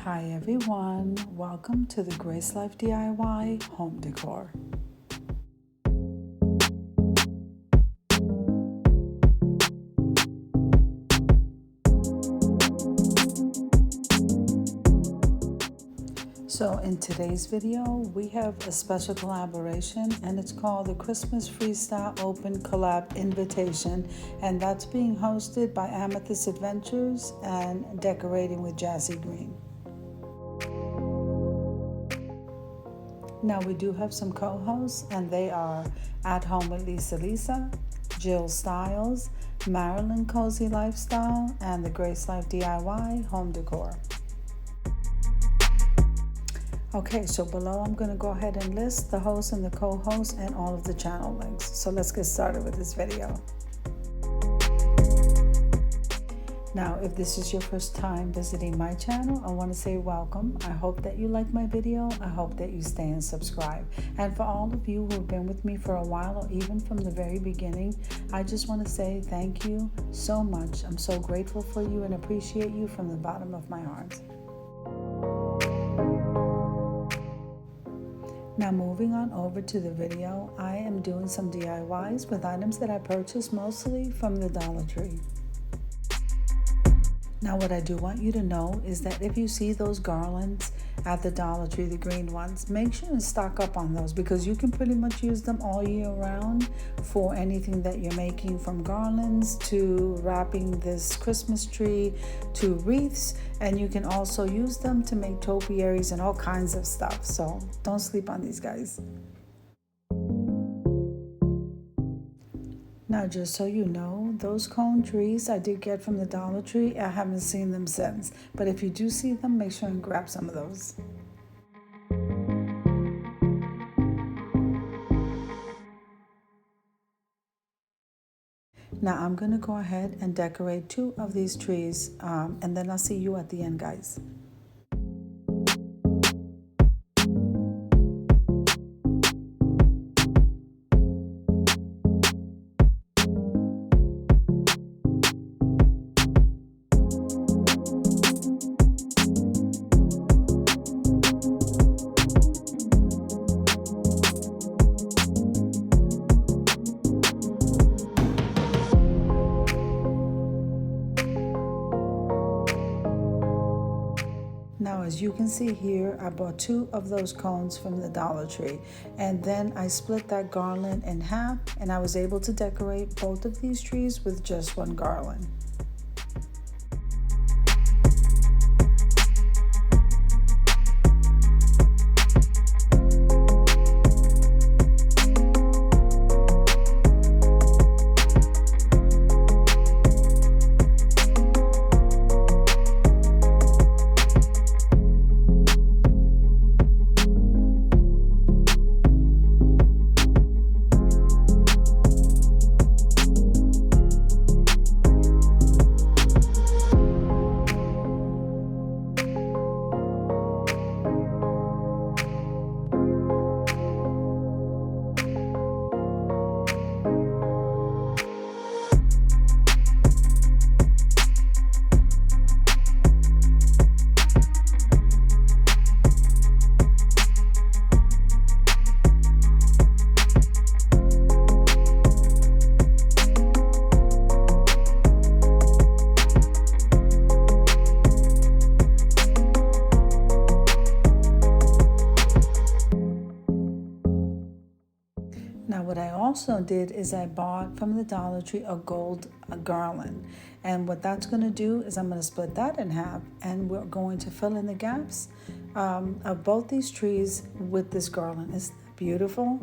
Hi everyone, welcome to the Grace Life DIY Home Decor. So in today's video, we have a special collaboration and it's called the Christmas Freestyle Open Collab Invitation, and that's being hosted by Amethyst Adventures and Decorating with Jazzy Green. Now we do have some co-hosts, and they are At Home with Lisa, Jill Styles, Marilyn Cozy Lifestyle, and the Grace Life DIY Home Decor. Okay, so below I'm going to go ahead and list the host and the co-host and all of the channel links. So let's get started with this video. Now, if this is your first time visiting my channel, I want to say welcome. I hope that you like my video. I hope that you stay and subscribe. And for all of you who have been with me for a while, or even from the very beginning, I just want to say thank you so much. I'm so grateful for you and appreciate you from the bottom of my heart. Now moving on over to the video, I am doing some DIYs with items that I purchased mostly from the Dollar Tree. Now what I do want you to know is that if you see those garlands at the Dollar Tree, the green ones, make sure and stock up on those, because you can pretty much use them all year round for anything that you're making, from garlands to wrapping this Christmas tree to wreaths, and you can also use them to make topiaries and all kinds of stuff. So don't sleep on these guys. Now, just so you know, those cone trees I did get from the Dollar Tree. I haven't seen them since, but if you do see them, make sure and grab some of those. Now I'm going to go ahead and decorate 2 of these trees, and then I'll see you at the end, guys. Now, as you can see here, I bought 2 of those cones from the Dollar Tree, and then I split that garland in half, and I was able to decorate both of these trees with just 1 garland. Now what I also did is I bought from the Dollar Tree a gold garland, and what that's going to do is I'm going to split that in half, and we're going to fill in the gaps of both these trees with this garland. Isn't that beautiful?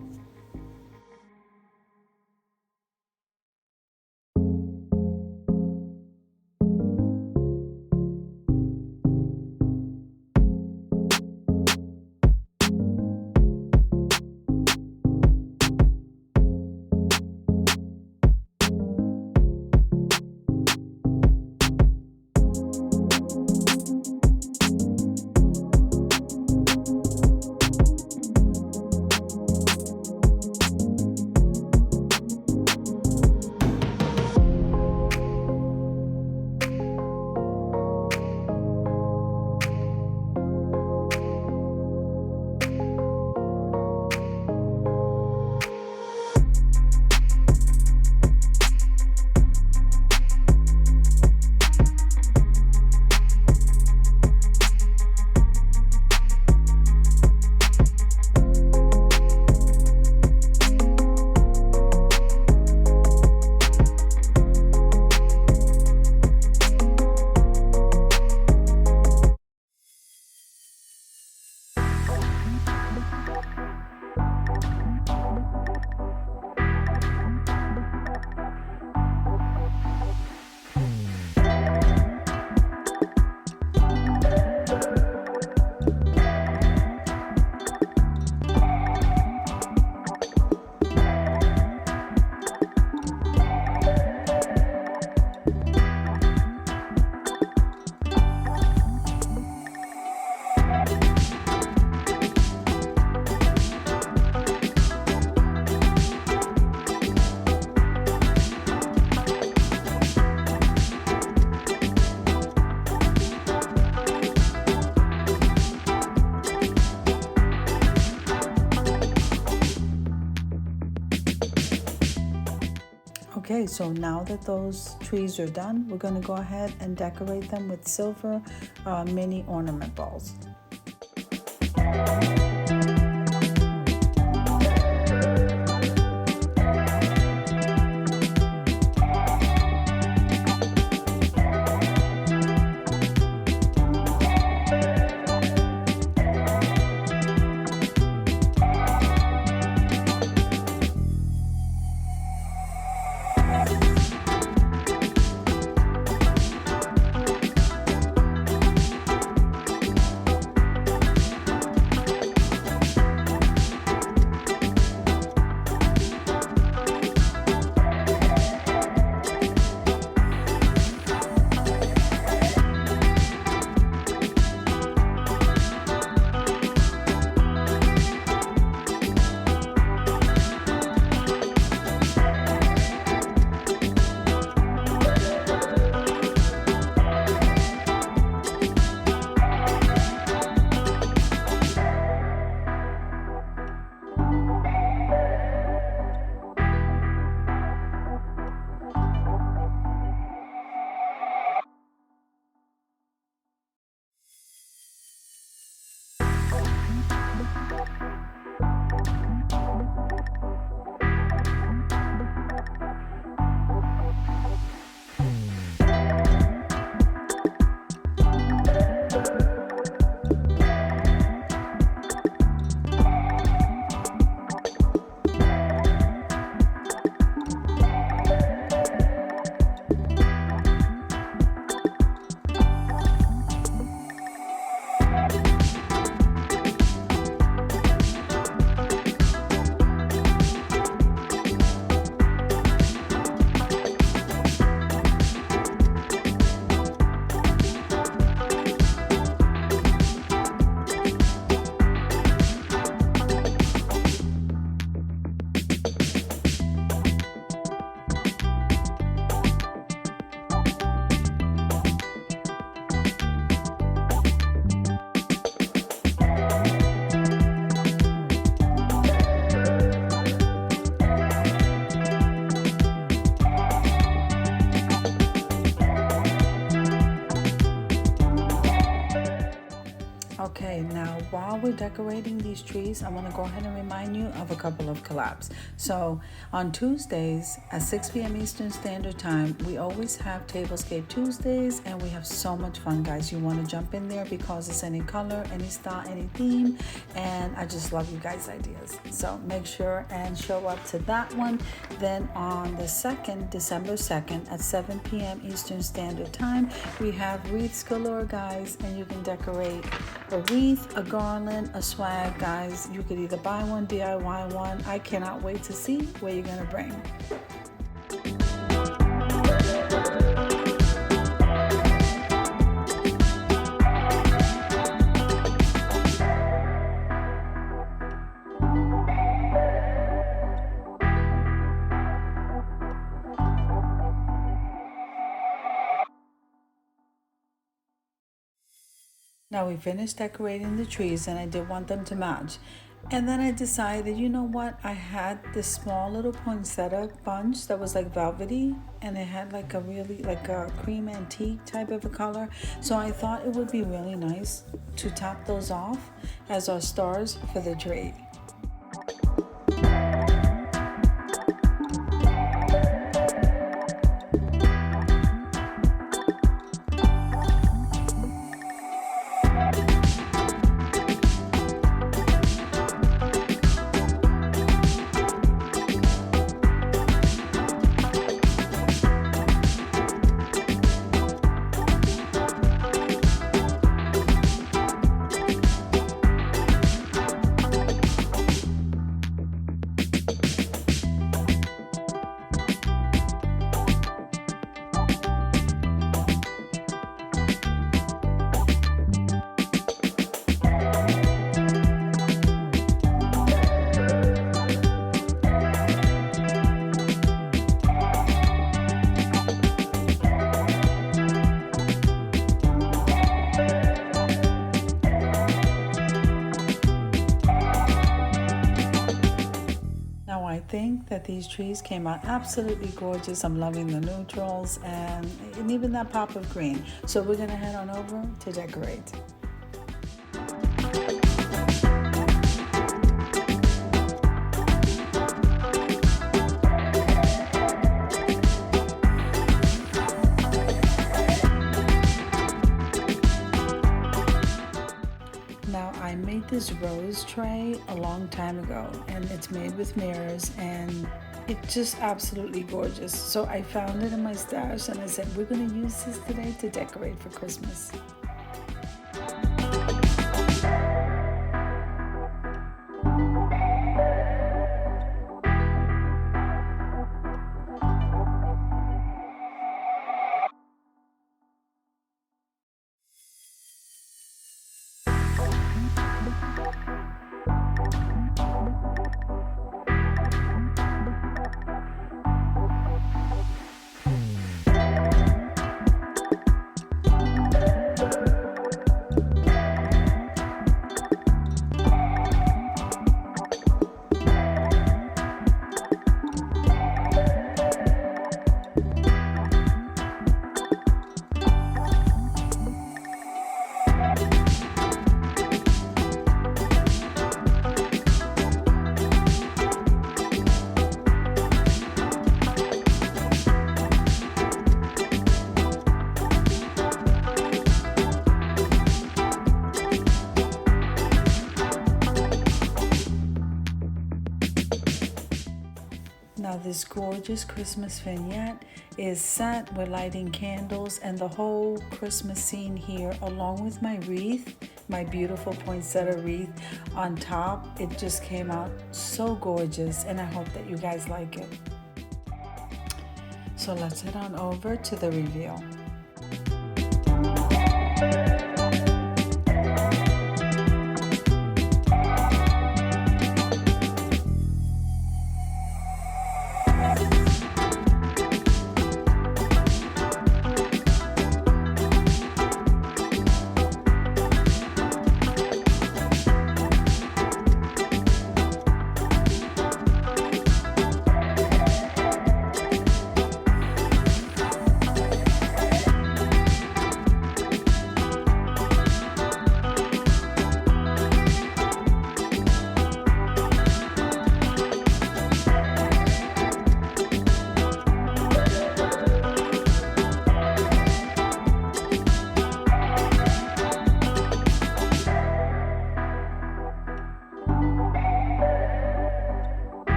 Okay, so now that those trees are done, we're going to go ahead and decorate them with silver mini ornament balls. Okay, now while we're decorating these trees, I want to go ahead and remind you of a couple of collabs. So on Tuesdays at 6 p.m. Eastern Standard Time, we always have Tablescape Tuesdays, and we have so much fun, guys. You want to jump in there because it's any color, any style, any theme, and I just love you guys' ideas. So make sure and show up to that one. Then on the 2nd, December 2nd at 7 p.m. Eastern Standard Time, we have wreaths galore, guys, and you can decorate a wreath, a garland, a swag, guys. You could either buy one, DIY one. I cannot wait to see where you're gonna bring. Now we finished decorating the trees, and I did want them to match. And then I decided, you know what? I had this small little poinsettia bunch that was like velvety, and it had like a really like a cream antique type of a color. So I thought it would be really nice to top those off as our stars for the tree. think that these trees came out absolutely gorgeous. I'm loving the neutrals and even that pop of green. So we're gonna head on over to decorate. Now, I made this rose tray a long time ago, and it's made with mirrors, and it's just absolutely gorgeous. So I found it in my stash, and I said, we're gonna use this today to decorate for Christmas. Now this gorgeous Christmas vignette is set. We're lighting candles and the whole Christmas scene here, along with my wreath, my beautiful poinsettia wreath on top. It just came out so gorgeous, and I hope that you guys like it. So let's head on over to the reveal.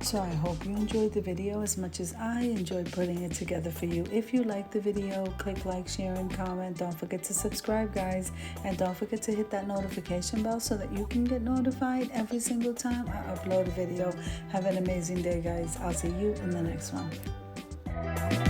So I hope you enjoyed the video as much as I enjoyed putting it together for you. If you liked the video, click like, share, and comment. Don't forget to subscribe, guys. And don't forget to hit that notification bell so that you can get notified every single time I upload a video. Have an amazing day, guys. I'll see you in the next one.